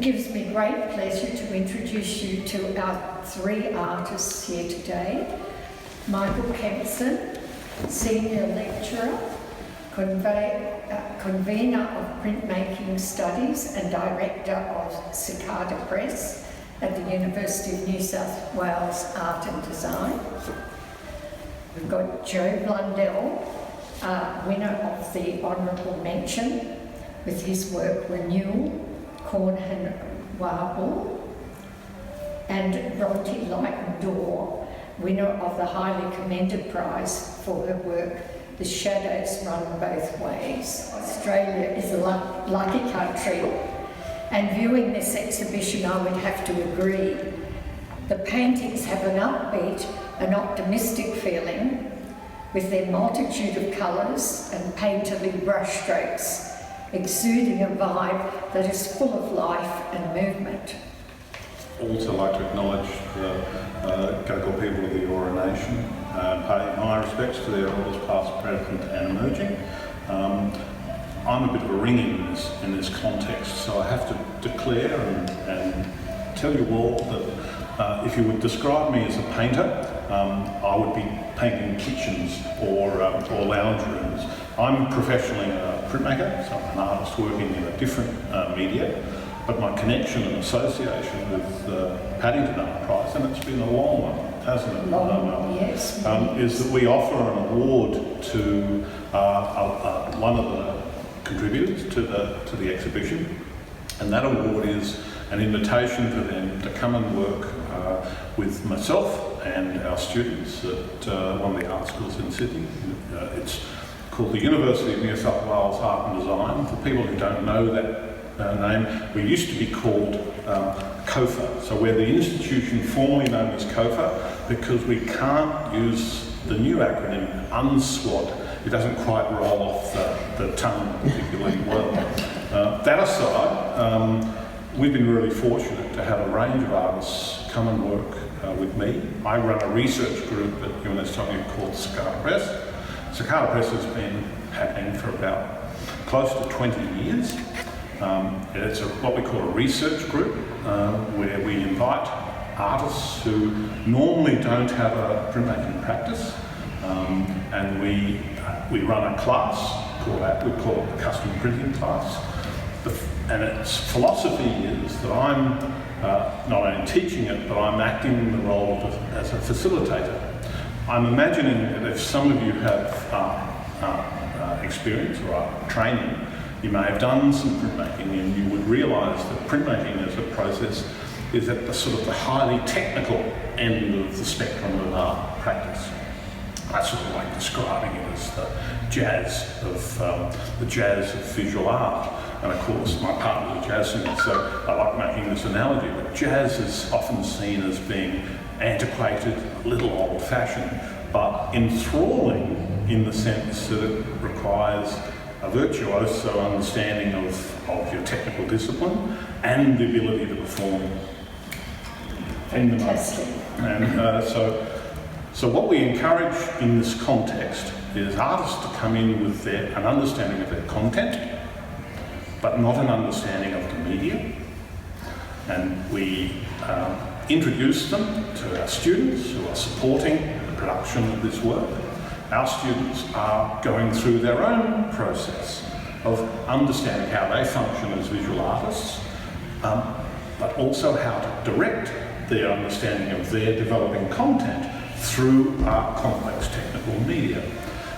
gives me great pleasure to introduce you to our three artists here today. Michael Kempson, Senior Lecturer, Convener of Printmaking Studies and Director of Cicada Press at the University of New South Wales Art and Design. We've got Joe Blundell, winner of the Honourable Mention with his work Renewal, Corn and Warble, and Bronte Leighton-Dore, winner of the highly commended prize for her work The Shadows Run Both Ways. Australia is a lucky country, and viewing this exhibition I would have to agree. The paintings have an upbeat and optimistic feeling with their multitude of colours and painterly brushstrokes, exuding a vibe that is full of life and movement. Also like to acknowledge the Gadigal people of the Eora Nation, pay my respects to their elders past, present and emerging. I'm a bit of a ring in this context, so I have to declare and tell you all that if you would describe me as a painter, I would be painting kitchens or lounge rooms. I'm professionally a printmaker, so I'm an artist working in a different media, but my connection and association with the Paddington Art Prize, and it's been a long one, hasn't it? Yes. Is that we offer an award to one of the contributors to the exhibition, and that award is an invitation for them to come and work with myself and our students at one of the art schools in Sydney. It's called the University of New South Wales Art and Design. For people who don't know that name, we used to be called COFA. So we're the institution formerly known as COFA because we can't use the new acronym UNSWAT. It doesn't quite roll off the tongue particularly well. That aside, we've been really fortunate to have a range of artists come and work with me. I run a research group at UNSW called Cicada Press. Cicada Press has been happening for about close to 20 years. It's what we call a research group where we invite artists who normally don't have a printmaking practice, and we run a class called we call it the custom printing class. And its philosophy is that I'm not only teaching it, but I'm acting in the role as a facilitator. I'm imagining that if some of you have experience or training, you may have done some printmaking and you would realise that printmaking as a process is at the sort of the highly technical end of the spectrum of art practice. I sort of like describing it as the jazz of visual art. And of course, my partner's a jazz singer, so I like making this analogy. But jazz is often seen as being antiquated, a little old-fashioned, but enthralling in the sense that it requires a virtuoso understanding of your technical discipline and the ability to perform in the moment. And so what we encourage in this context is artists to come in with an understanding of their content, but not an understanding of the media. And we introduce them to our students who are supporting the production of this work. Our students are going through their own process of understanding how they function as visual artists, but also how to direct their understanding of their developing content through our complex technical media.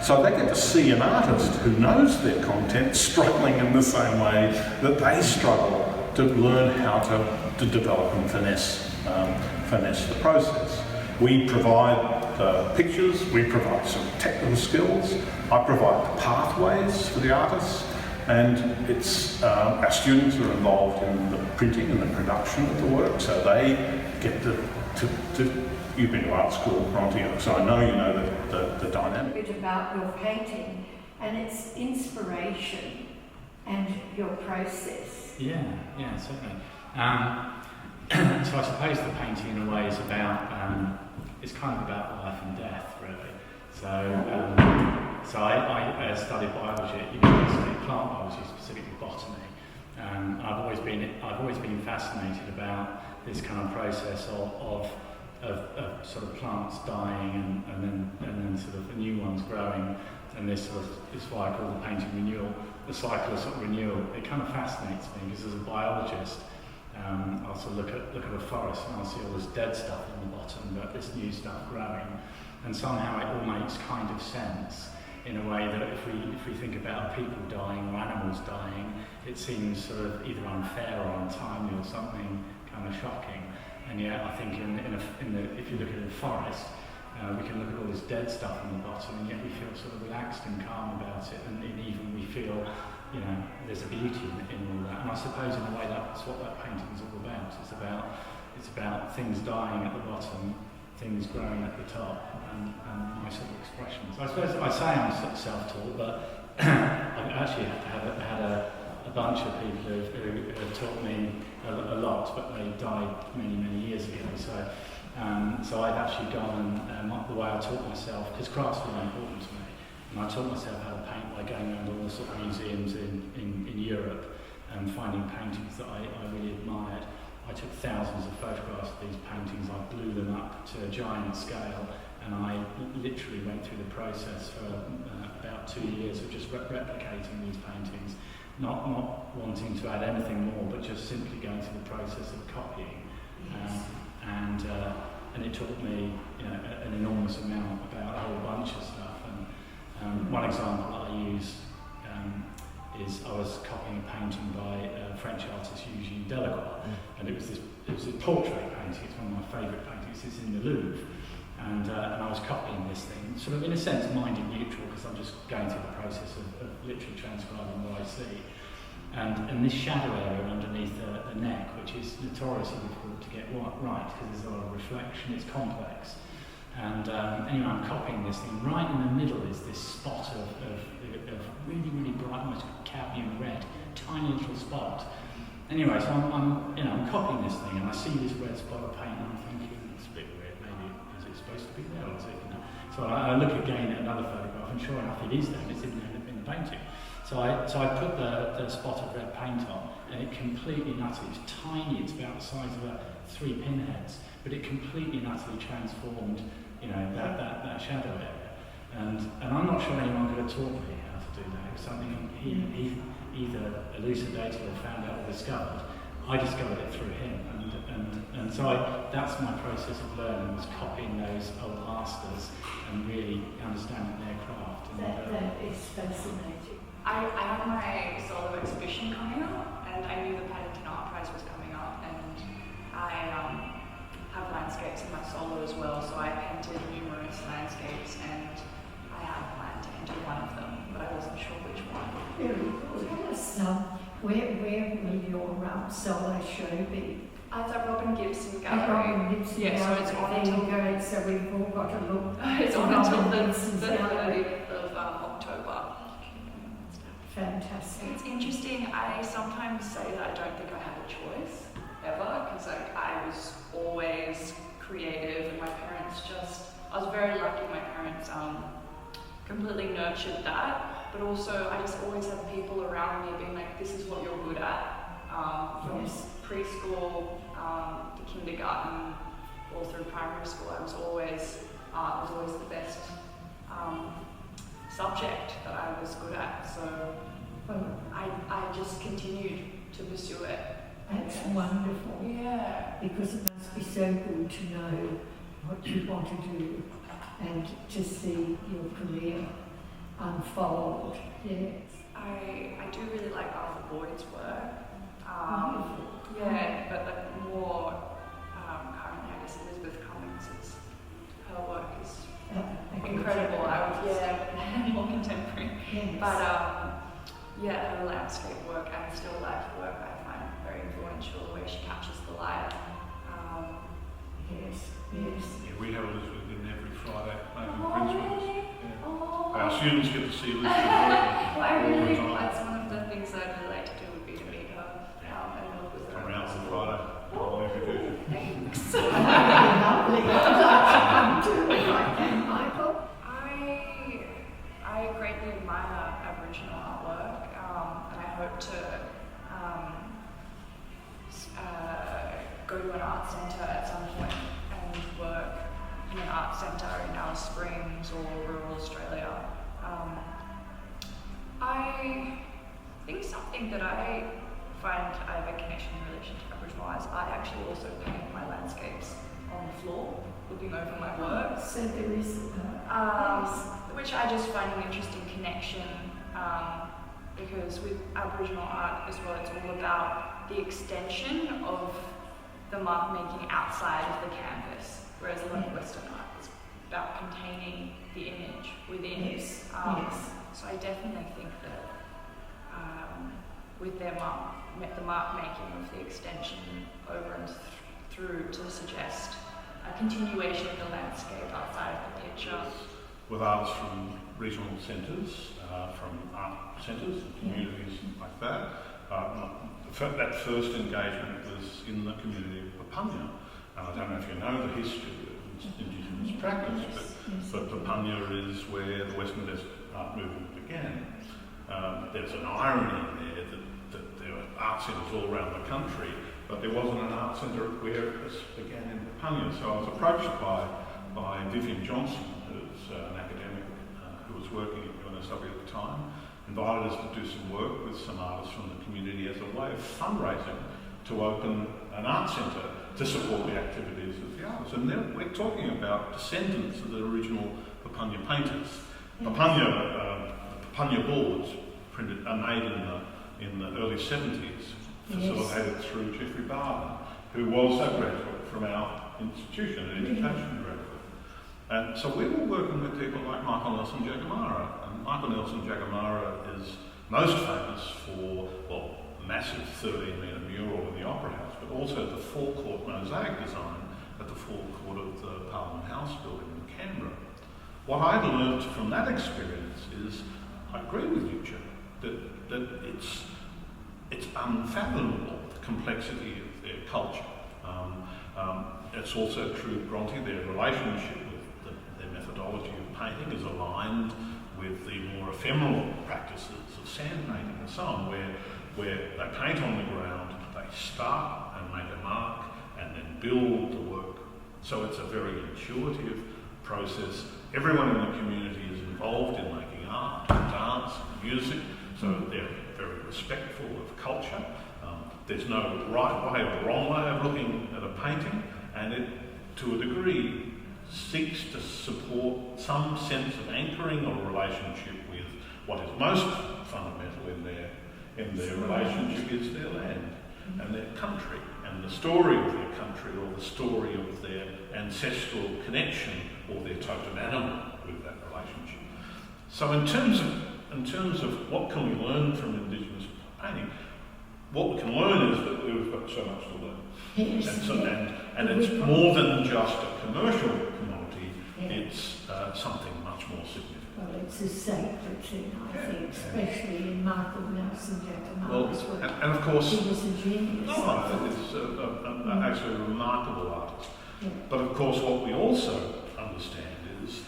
So they get to see an artist who knows their content struggling in the same way that they struggle to learn how to develop and finesse the process. We provide the pictures, we provide some technical skills, I provide the pathways for the artists, and it's our students are involved in the printing and the production of the work, so they get to you've been to art school, Bronte, so I know you know the dynamic. A bit about your painting and its inspiration and your process. Yeah, certainly. So I suppose the painting in a way is about, it's kind of about life and death, really. So I studied biology at university, plant biology, specifically botany, I've always been fascinated about this kind of process of sort of plants dying and then sort of new ones growing, and this is why I call the painting renewal, the cycle of sort of renewal. It kind of fascinates me because as a biologist, I'll sort of look at a forest and I'll see all this dead stuff on the bottom, but this new stuff growing, and somehow it all makes kind of sense in a way that if we think about people dying or animals dying, it seems sort of either unfair or untimely or something kind of shocking. And yet I think if you look at a forest, we can look at all this dead stuff on the bottom, and yet we feel sort of relaxed and calm about it, and even we feel, there's a beauty in all that. And I suppose in a way that's what that painting's all about. It's about things dying at the bottom, things growing at the top, and my sort of expressions. I suppose I say I'm self-taught, but I've actually had a bunch of people who have taught me a lot, but they died many years ago. So I've actually gone and the way I taught myself, because craft's really important to me, and I taught myself how to paint by going around all the sort of museums in Europe and finding paintings that I really admired. I took thousands of photographs of these paintings, I blew them up to a giant scale, and I literally went through the process for about 2 years of just replicating these paintings, not wanting to add anything more, but just simply going through the process of copying. And it taught me an enormous amount about a whole bunch of stuff. And one example that I use is I was copying a painting by French artist Eugene Delacroix, and it was a portrait painting. It's one of my favourite paintings. It's in the Louvre, and I was copying this thing, sort of in a sense minded neutral, because I'm just going through the process of literally transcribing what I see. And this shadow area underneath the neck, which is notoriously difficult to get right because there's a lot of reflection, it's complex. And anyway, I'm copying this thing. Right in the middle is this spot of really bright, almost cadmium red, tiny little spot. Anyway, so I'm copying this thing, and I see this red spot of paint, and I'm thinking, it's a bit weird. Maybe is it supposed to be there? Or is it? So I look again at another photograph, and sure enough, it is there. It's in the painting. So I put the spot of red paint on, and it completely and utterly, it's tiny, it's about the size of 3 pinheads, but it completely and utterly transformed, that shadow area. And I'm not sure anyone could have taught me how to do that. It was something he either elucidated or found out or discovered. I discovered it through him, and so that's my process of learning, was copying those old masters and really understanding their craft. That is fascinating. I have my solo exhibition coming up, and I knew the Paddington Art Prize was coming up, and I have landscapes in my solo as well, so I painted numerous landscapes, and I had planned to enter one of them, but I wasn't sure which one. Very good. Tell us, where will your solo show be? It's at Robin Gibson At Gallery. Robin Gibson Yeah, so Gallery. it's on There you until go, so we've all got to look. it's at on until Robin the Gibson's gallery. 30th of October. Fantastic. It's interesting. I sometimes say that I don't think I had a choice ever, because I was always creative, and my parents I was very lucky. My parents completely nurtured that, but also I just always had people around me being like, "This is what you're good at." From preschool to kindergarten, all through primary school, art was always the best subject that I was good at. So I just continued to pursue it. That's wonderful. Yeah. Because it must be so good to know what you want to do and to see your career unfold. Yes. I do really like Arthur Boyd's work. Wonderful. Yeah, but more currently, I guess Elizabeth Cummings. Her work is incredible. More contemporary. Yes. But her landscape work and still life work I find very influential, the way she captures the light. Yes. Yeah, we have Elizabeth in every Friday making Oh, prints with us. really? Yeah. Oh. Our students get to see Elizabeth. Well, that's one of the things that I'd really like to do would be to meet her and work with her. Come around on Friday. I'll introduce you. Thanks. Lovely. I'd like to come too if I can, Michael. I greatly admire Aboriginal artwork, and I hope to go to an art centre at some point and work in an art centre in Alice Springs or rural Australia. I think something that I find I have a connection in relation to Aboriginal arts, I actually also paint my landscapes on the floor, looking over my work. So there is Which I just find an interesting connection, because with Aboriginal art as well, it's all about the extension of the mark making outside of the canvas, whereas a lot of Western art is about containing the image within. Yes. So I definitely think that with their the mark making of the extension over and through to suggest a continuation of the landscape outside of the picture. With artists from regional centres, from art centres, communities like that. That first engagement was in the community of Papunya. And I don't know if you know the history of Indigenous practice, but Papunya is where the Western Desert art movement began. There's an irony there that there are art centres all around the country, but there wasn't an art centre where it began in Papunya. So I was approached by Vivian Johnson, who's an academic who was working at UNSW at the time, invited us to do some work with some artists from the community as a way of fundraising to open an art centre to support the activities of the artists. And then we're talking about descendants of the original Papunya painters. Papunya boards are made in the early 70s, facilitated through Jeffrey Barden, who was a graduate from our institution, an education graduate. And so we were working with people like Michael Nelson Jagamara. And Michael Nelson Jagamara is most famous for, well, massive 13-metre mural in the Opera House, but also the forecourt mosaic design at the forecourt of the Parliament House building in Canberra. What I learned from that experience is, I agree with you, Jim, that it's unfathomable, the complexity of their culture. It's also true of Bronte, their relationship with their methodology of painting is aligned with the more ephemeral practices of sand painting and so on, where they paint on the ground, they start and make a mark and then build the work. So it's a very intuitive process. Everyone in the community is involved in making art, dance, music, so they're very respectful of culture. There's no right way or wrong way of looking at a painting, and it, to a degree, seeks to support some sense of anchoring or relationship with what is most fundamental in their relationship is their land and their country, and the story of their country, or the story of their ancestral connection, or their totem animal with that relationship. So in terms of what can we learn from Indigenous painting, what we can learn is that we've got so much to learn. Yes, and it's more than just a commercial commodity, it's something much more significant. Well, it's a sacred thing, I think, especially in Michael Nelson Jagamara's work. And of course, he was a genius. It's actually a remarkable artist. Yeah. But of course, what we also understand is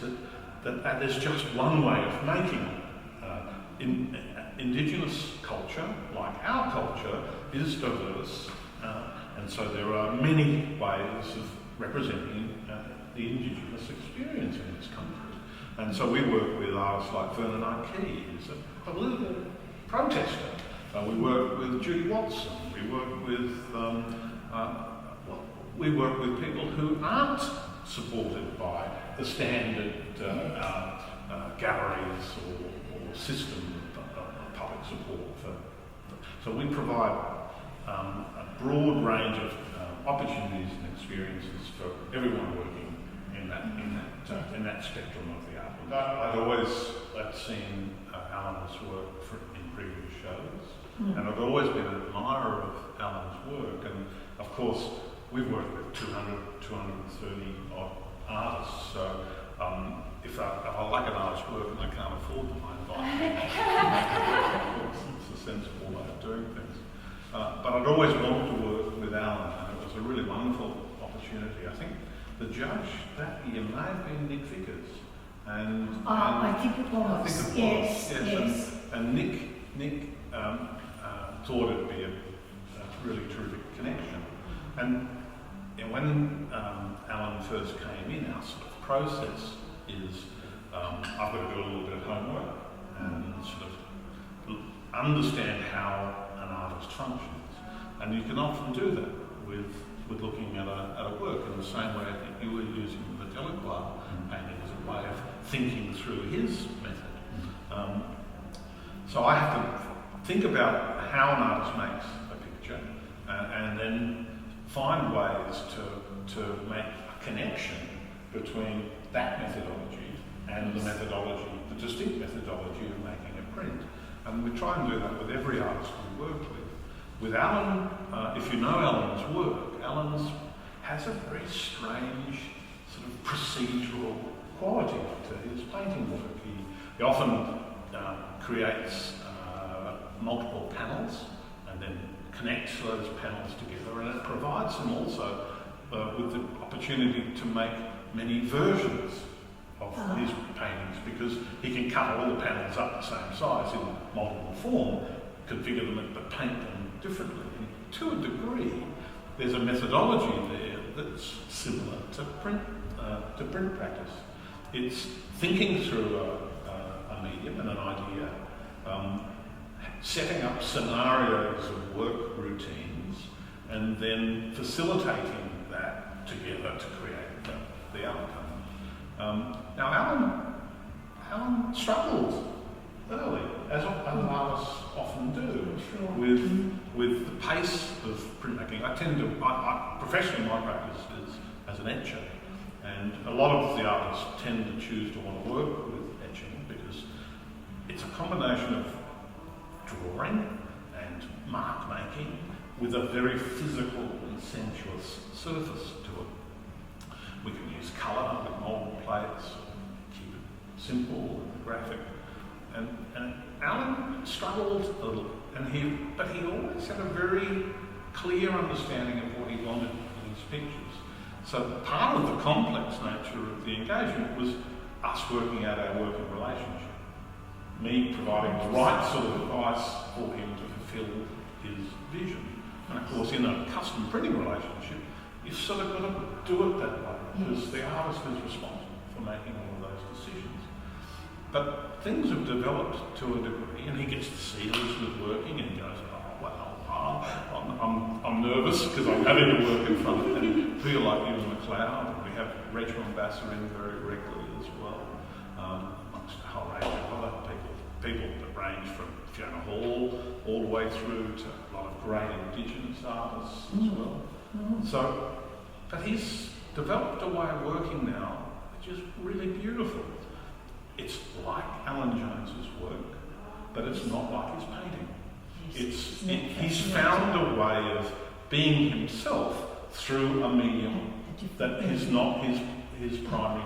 that is just one way of making Indigenous culture, like our culture, is diverse, and so there are many ways of representing the Indigenous experience in this country. And so we work with artists like Vernon Arkey, who's a political protester. We work with Judy Watson. We work with people who aren't supported by the standard galleries or system of public support. So we provide a broad range of opportunities and experiences for everyone working in that spectrum of the art. I'd always seen Alan's work in previous shows, and I've always been an admirer of Alan's work. And of course, we've worked with 230 odd artists. So if I like an artist's work and I can't afford them, I invite them. It's a sensible way of doing things. But I'd always wanted to work with Alan, and it was a really wonderful opportunity. I think the judge that year may have been Nick Vickers. I think it was. Yes. And Nick thought it'd be a really terrific connection. And when Alan first came in, our sort of process is I've got to do a little bit of homework and sort of understand how an artist functions. And you can often do that with looking at a work in the same way I think you were using the Delacroix painting as a way of thinking through his method. So I have to think about how an artist makes a picture and then find ways to make a connection between that methodology and the methodology, the distinct methodology of making a print. And we try and do that with every artist we work with. With Alan, if you know Alan's work, Alan's has a very strange sort of procedural quality to his painting work. He often creates multiple panels and then connects those panels together, and it provides him also with the opportunity to make many versions of his paintings, because he can cut all the panels up the same size in multiple form, configure them but paint them differently. And to a degree, there's a methodology there that's similar to print practice. It's thinking through a medium and an idea, setting up scenarios of work routines, and then facilitating that together to create the outcome. Now, Alan struggled early, as artists often do, with the pace of printmaking. Professionally, my practice is as an etcher, and a lot of the artists tend to choose to want to work with etching because it's a combination of drawing and mark making with a very physical and sensuous surface to it. We can use colour with mould plates, keep it simple and graphic. And Alan struggled a little, but he always had a very clear understanding of what he wanted in his pictures. So part of the complex nature of the engagement was us working out our working relationship. Me providing the right sort of advice for him to fulfil his vision. And of course, in a custom printing relationship, you've sort of got to do it that way, because the artist is responsible for making all of those decisions. But things have developed to a degree, and he gets to see Elizabeth working and he goes, I'm nervous because I'm having to work in front of him. Feel like he was in a cloud. We have Rachel Ambassador in very regularly as well, amongst a whole range of other people that range from Fiona Hall all the way through to a lot of great Indigenous artists as well. So, but he's developed a way of working now which is really beautiful. It's like Alan Jones's work, but it's not like his painting. He's found a way of being himself through a medium that is not his primary